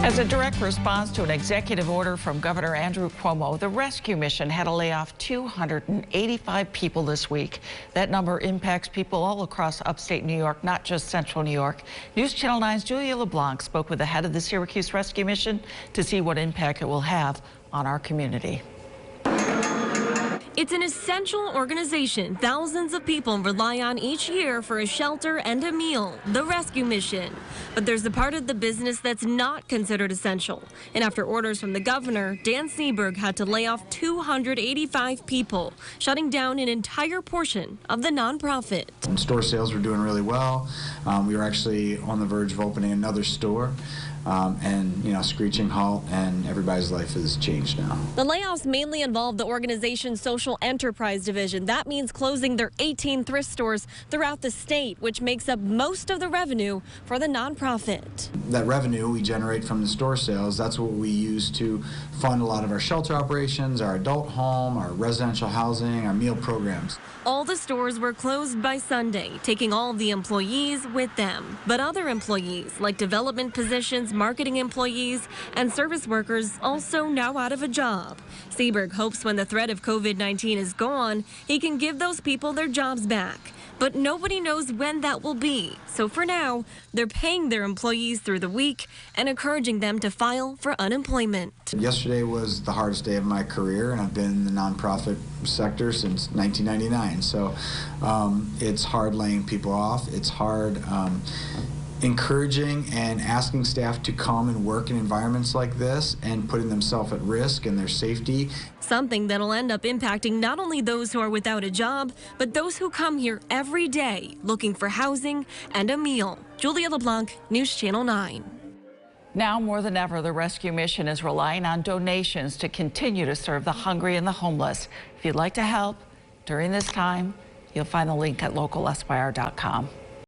As a direct response to an executive order from Governor Andrew Cuomo, the rescue mission had to lay off 285 people this week. That number impacts people all across upstate New York, not just central New York. News Channel 9's Julia LeBlanc spoke with the head of the Syracuse Rescue Mission to see what impact it will have on our community. It's an essential organization thousands of people rely on each year for a shelter and a meal, the rescue mission. But there's a part of the business that's not considered essential. And after orders from the governor, Dan Seberg had to lay off 285 people, shutting down an entire portion of the nonprofit. Store sales were doing really well. We were actually on the verge of opening another store. Screeching halt, and everybody's life has changed now. The layoffs mainly involve the organization's social enterprise division. That means closing their 18 thrift stores throughout the state, which makes up most of the revenue for the nonprofit. That revenue we generate from the store sales, that's what we use to fund a lot of our shelter operations, our adult home, our residential housing, our meal programs. All the stores were closed by Sunday, taking all of the employees with them. But other employees, like development positions, marketing employees, and service workers, also now out of a job. Seberg hopes when the threat of COVID-19 is gone, he can give those people their jobs back. But nobody knows when that will be. So for now, they're paying their employees through the week and encouraging them to file for unemployment. Yesterday was the hardest day of my career, and I've been in the nonprofit sector since 1999. So it's hard laying people off. It's hard encouraging and asking staff to come and work in environments like this and putting themselves at risk and their safety. Something that'll end up impacting not only those who are without a job, but those who come here every day looking for housing and a meal. Julia LeBlanc, News Channel 9. Now more than ever, the rescue mission is relying on donations to continue to serve the hungry and the homeless. If you'd like to help during this time, you'll find the link at localsyr.com.